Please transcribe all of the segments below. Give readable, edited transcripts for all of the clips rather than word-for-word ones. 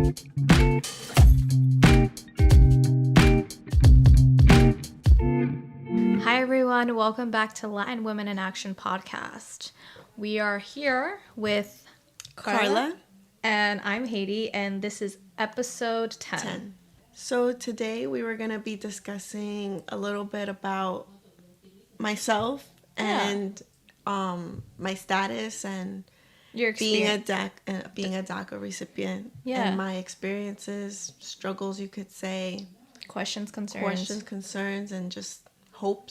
Hi everyone, welcome back to Latin Women in Action podcast. We are here with Karla. And I'm Haydee, and this is episode 10. So today we were going to be discussing a little bit about myself and my status and Your experience. being a DACA recipient. Yeah. And my experiences, struggles, you could say. Questions, concerns, and just hope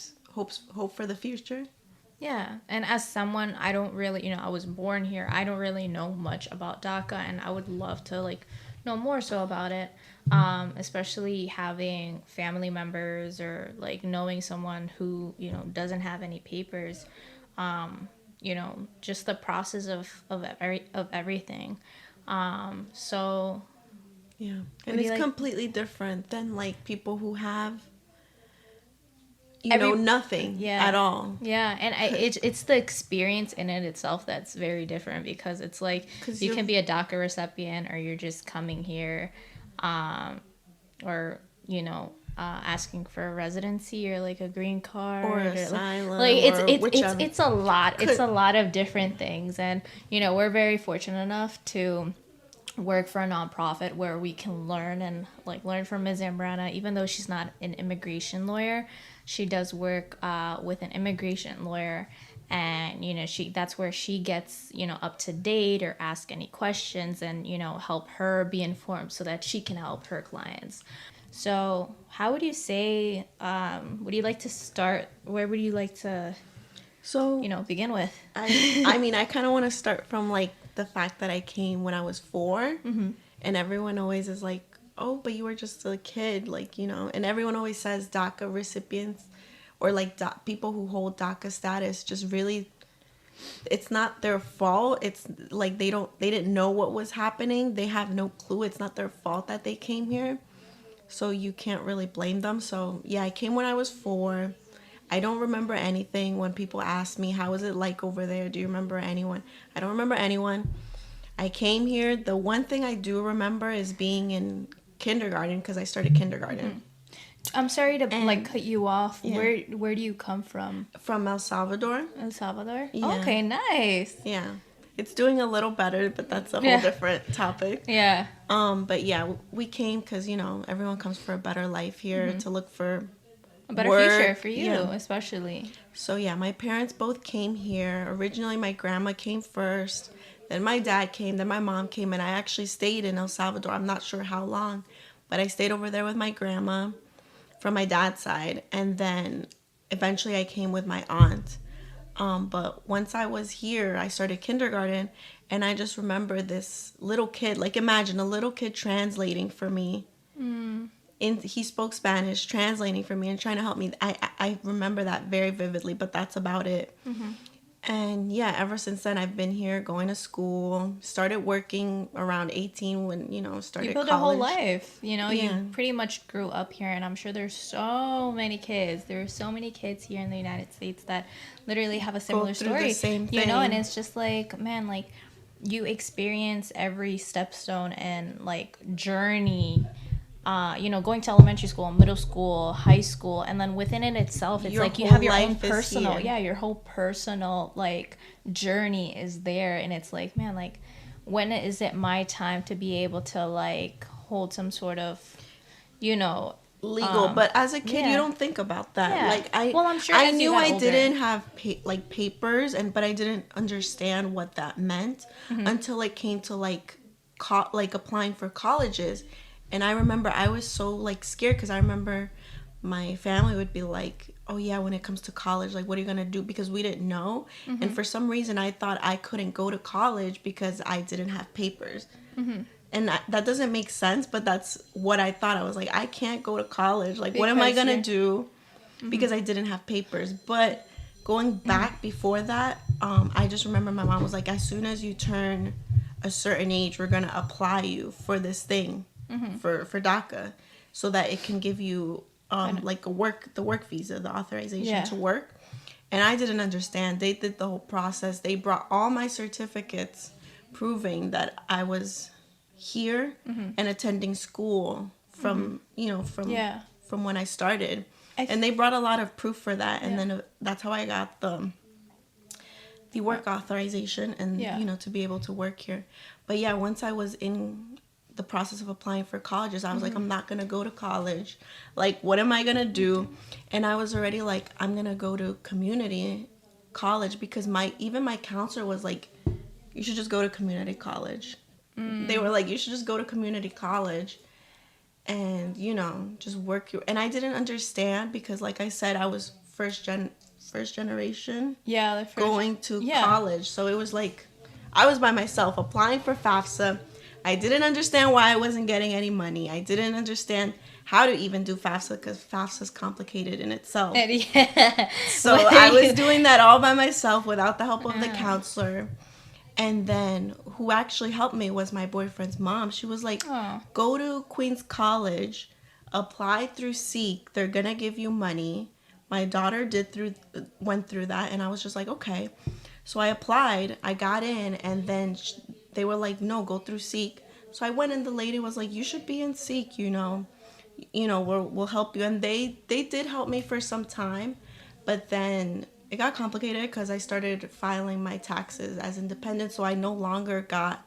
for the future. Yeah, and as someone, I don't really, I was born here. I don't really know much about DACA, and I would love to, know more so about it, especially having family members or, knowing someone who, doesn't have any papers, just the process of everything. So... Yeah, and it's completely different than, people who have... nothing at all. Yeah, and it's the experience in it itself that's very different, because it's you can be a DACA recipient, or you're just coming here, or asking for a residency or a green card or asylum, it's a lot. It's a lot of different things, and we're very fortunate enough to work for a nonprofit where we can learn and learn from Ms. Zambrana. Even though she's not an immigration lawyer, she does work with an immigration lawyer, and that's where she gets up to date or ask any questions, and help her be informed so that she can help her clients. So how would you say, would you like to start? Where would you like to begin with? I kind of want to start from the fact that I came when I was 4, mm-hmm. and everyone always is like, oh, but you were just a kid, and everyone always says DACA recipients or people who hold DACA status just really, it's not their fault. It's they didn't know what was happening. They have no clue. It's not their fault that they came here. So you can't really blame them. So yeah, I came when I was 4. I don't remember anything. When people ask me, how is it like over there? Do you remember anyone? I don't remember anyone. I came here. The one thing I do remember is being in kindergarten, because I started kindergarten. Mm-hmm. I'm sorry to cut you off. Yeah. Where do you come from? From El Salvador. El Salvador? Yeah. Okay, nice. Yeah. It's doing a little better, but that's a whole different topic. Yeah. But yeah, we came because, everyone comes for a better life here, mm-hmm. to look for a better future for you, especially. So yeah, my parents both came here. Originally, my grandma came first. Then my dad came. Then my mom came. And I actually stayed in El Salvador. I'm not sure how long. But I stayed over there with my grandma from my dad's side. And then eventually I came with my aunt. But once I was here, I started kindergarten. And I just remember this little kid. Imagine a little kid translating for me. Mm. He spoke Spanish, translating for me and trying to help me. I remember that very vividly, but that's about it. Mm-hmm. And yeah, ever since then, I've been here, going to school, started working around 18 when, started college. You built a whole life, you pretty much grew up here, and I'm sure there's so many kids. There are so many kids here in the United States that literally have a similar story. The same thing. And it's just man, you experience every stepstone and journey. Going to elementary school, middle school, high school, and then within it itself, it's you have your own personal, your whole personal, journey is there. And it's man, when is it my time to be able to, hold some sort of, legal, but as a kid, you don't think about that. Yeah. I'm sure I knew I didn't have papers, but I didn't understand what that meant, mm-hmm. until it came to, applying for colleges. And I remember I was so, scared, because I remember my family would be like, oh, yeah, when it comes to college, what are you going to do? Because we didn't know. Mm-hmm. And for some reason, I thought I couldn't go to college because I didn't have papers. Mm-hmm. And that doesn't make sense, but that's what I thought. I was like, I can't go to college. What am I going to do? Mm-hmm. Because I didn't have papers. But going back, mm-hmm. before that, I just remember my mom was like, as soon as you turn a certain age, we're going to apply you for this thing. Mm-hmm. for DACA, so that it can give you the work visa, the authorization to work. And I didn't understand. They did the whole process. They brought all my certificates proving that I was here and attending school from from when I started. And they brought a lot of proof for that, and then that's how I got the work authorization and to be able to work here. But yeah, once I was in the process of applying for colleges, I was like, I'm not gonna go to college. Like, what am I gonna do? And I was already like, I'm gonna go to community college, because my counselor was like, you should just go to community college. They were like, you should just go to community college and just work your. And I didn't understand, because like I said, I was first generation going to college, so it was like I was by myself applying for FAFSA. I didn't understand why I wasn't getting any money. I didn't understand how to even do FAFSA, because FAFSA is complicated in itself. So I was doing that all by myself without the help of the counselor. And then who actually helped me was my boyfriend's mom. She was like, go to Queens College, apply through Seek. They're going to give you money. My daughter went through that, and I was just like, okay. So I applied, I got in, and then they were like, no, go through Seek. So I went, and the lady was like, you should be in Seek, we'll help you. And they did help me for some time, but then it got complicated because I started filing my taxes as independent, so I no longer got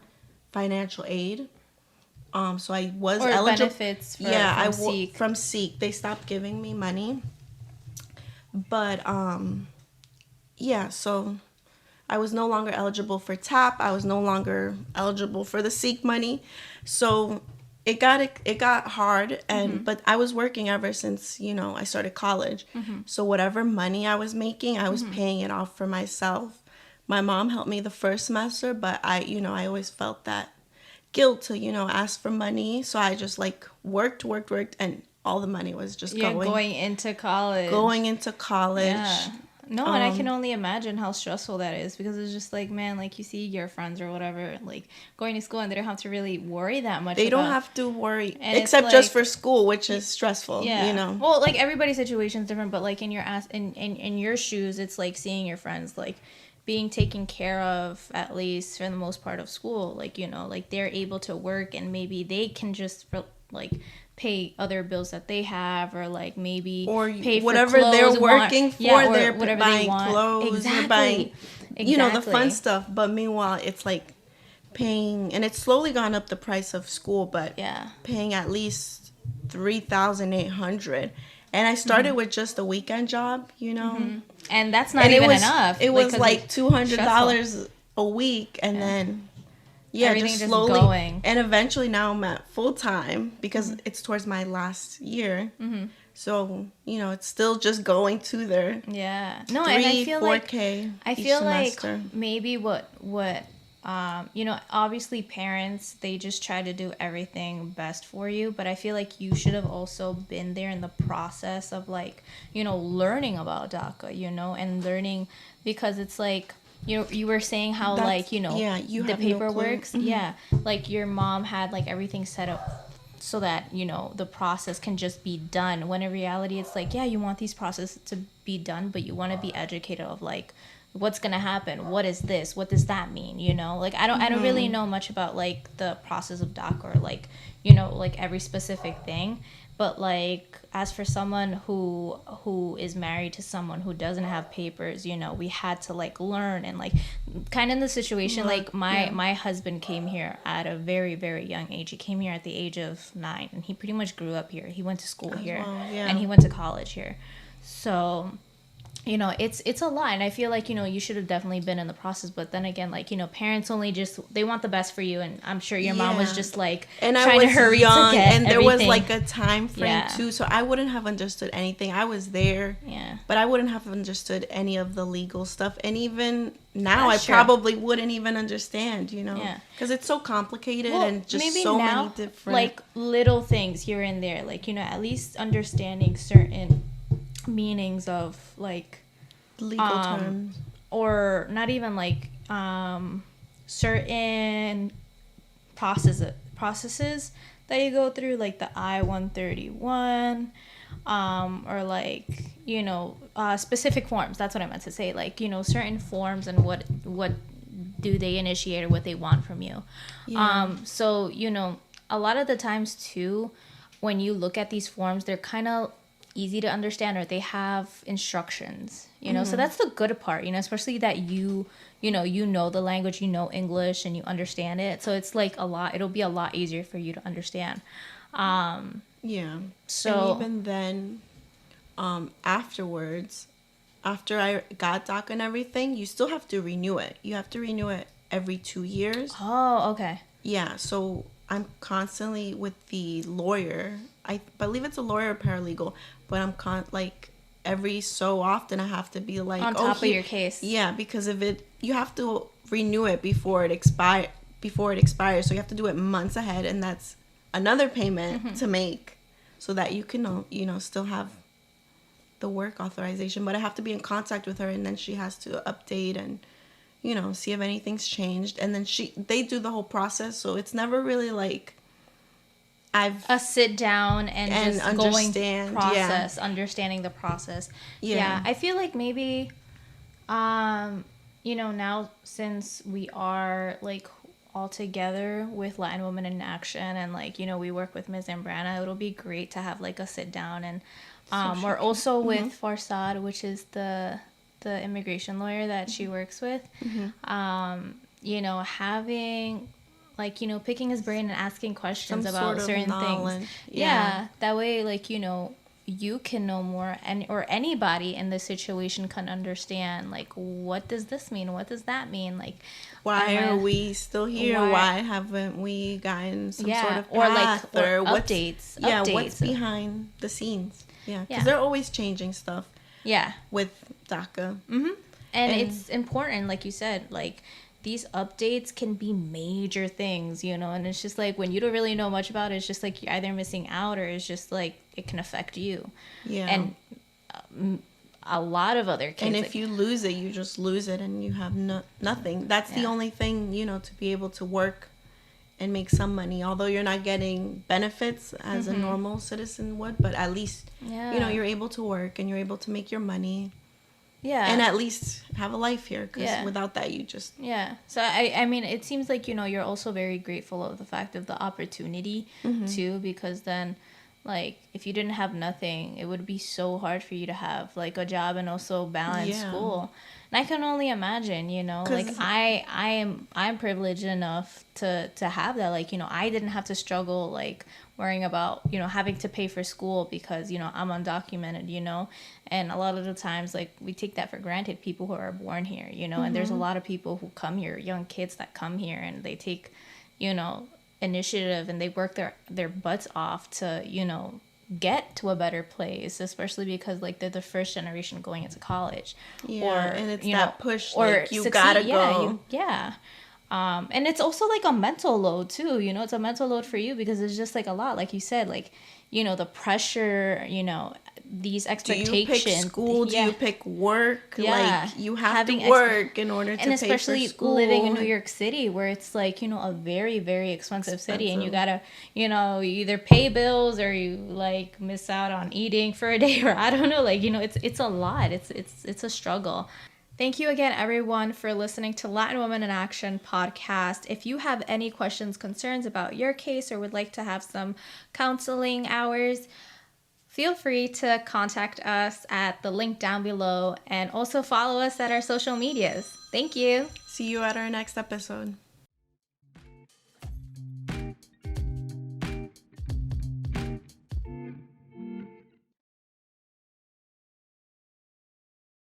financial aid. So I was eligible. Benefits from Seek. They stopped giving me money. But so I was no longer eligible for TAP. I was no longer eligible for the Seek money. So it got hard, and but I was working ever since I started college. So whatever money I was making, I was paying it off for myself. My mom helped me the first semester, but I always felt that guilt to ask for money. So I just like worked, and all the money was just going into college. Yeah. No, and I can only imagine how stressful that is, because it's just like, man, like you see your friends or whatever, like going to school, and they don't have to really worry that much. They don't have to worry, except just for school, which is stressful. Well, like everybody's situation is different, but like in your shoes, it's like seeing your friends like being taken care of, at least for the most part of school. Like like they're able to work, and maybe they can just like pay other bills that they have, or like maybe pay for whatever clothes they're working for. They're whatever buying they want. Clothes, exactly. They're buying the fun stuff. But meanwhile, it's like paying, and it's slowly gone up the price of school, but paying at least $3,800. And I started with just a weekend job, and that's not even enough. It was like $200 a week, and then everything just slowly going. And eventually now I'm at full time, because it's towards my last year. So it's still just going to their and I feel like maybe what obviously parents, they just try to do everything best for you, but I feel like you should have also been there in the process of like learning about DACA, and learning, because it's like you were saying how the paper works. Like your mom had like everything set up so that the process can just be done, when in reality it's like you want these processes to be done, but you want to be educated of like what's gonna happen, what is this, what does that mean, like I don't really know much about like the process of DACA, or like like every specific thing. But like as for someone who is married to someone who doesn't have papers, we had to like learn, and like kind of in the situation, like my husband came here at a very, very young age. He came here at the age of 9, and he pretty much grew up here. He went to school here, and he went to college here. So it's a lot, and I feel like you should have definitely been in the process. But then again, like parents only they want the best for you, and I'm sure your mom was just like trying to hurry young, to get and there everything. Was like a time frame too, so I wouldn't have understood anything. I was there, but I wouldn't have understood any of the legal stuff, and even now I probably wouldn't even understand, because it's so complicated, and just maybe so now, many different like little things here and there, like at least understanding certain meanings of like legal terms, or not even like certain processes that you go through, like the I-131, or like specific forms. That's what I meant to say, like certain forms, and what do they initiate or what they want from you. So, you know, a lot of the times too, when you look at these forms, they're kind of easy to understand, or they have instructions, you know. So that's the good part, you know, especially that you know the language, you know English, and you understand it. So it's like it'll be a lot easier for you to understand. Yeah. So and even then, afterwards, after I got DACA and everything, you still have to renew it. You have to renew it every 2 years. Oh, okay. Yeah, so I'm constantly with the lawyer. I believe it's a lawyer or paralegal, but I'm like every so often I have to be like on top of your case. Yeah, because you have to renew it before it expires. So you have to do it months ahead, and that's another payment to make so that you can still have the work authorization. But I have to be in contact with her, and then she has to update and see if anything's changed, and then they do the whole process. So it's never really like a sit down and just understand process, understanding the process. Yeah, I feel like maybe, now since we are like all together with Latin Women in Action, and like we work with Ms. Zambrana, it'll be great to have like a sit down, and we're also with Farsad, which is the immigration lawyer that she works with. Having like picking his brain and asking questions about certain things. Yeah, that way like you can know more, or anybody in this situation can understand like, what does this mean, what does that mean, like why are we still here, why haven't we gotten some sort of path, or updates what's behind the scenes, because they're always changing stuff with DACA. And it's important, like you said, like these updates can be major things, and it's just like when you don't really know much about it, it's just like you're either missing out, or it's just like it can affect you. And a lot of other kids. And if you lose it, you just lose it, and you have nothing. That's the only thing, to be able to work and make some money, although you're not getting benefits as a normal citizen would, but at least you're able to work and you're able to make your money. And at least have a life here, because without that, you just... So, I mean, it seems like, you're also very grateful of the fact of the opportunity, too, because then, like, if you didn't have nothing, it would be so hard for you to have, like, a job and also balance school. And I can only imagine, like, I'm privileged enough to have that. Like, I didn't have to struggle, like, worrying about, having to pay for school because, I'm undocumented, and a lot of the times, like, we take that for granted, people who are born here, and there's a lot of people who come here, young kids that come here, and they take, initiative, and they work their butts off to, get to a better place, especially because, like, they're the first generation going into college. And it's that push, or like, you gotta go. And it's also like a mental load too, it's a mental load for you because it's just like a lot, like you said, like, the pressure, these expectations. Do you pick school? Do you pick work? Like, you have to work in order to pay for school. And especially living in New York City, where it's like, a very, very expensive city, and you gotta, you either pay bills or you like miss out on eating for a day, or I don't know, like, it's a lot. It's a struggle. Thank you again, everyone, for listening to Latin Women in Action podcast. If you have any questions, concerns about your case, or would like to have some counseling hours, feel free to contact us at the link down below, and also follow us at our social medias. Thank you. See you at our next episode.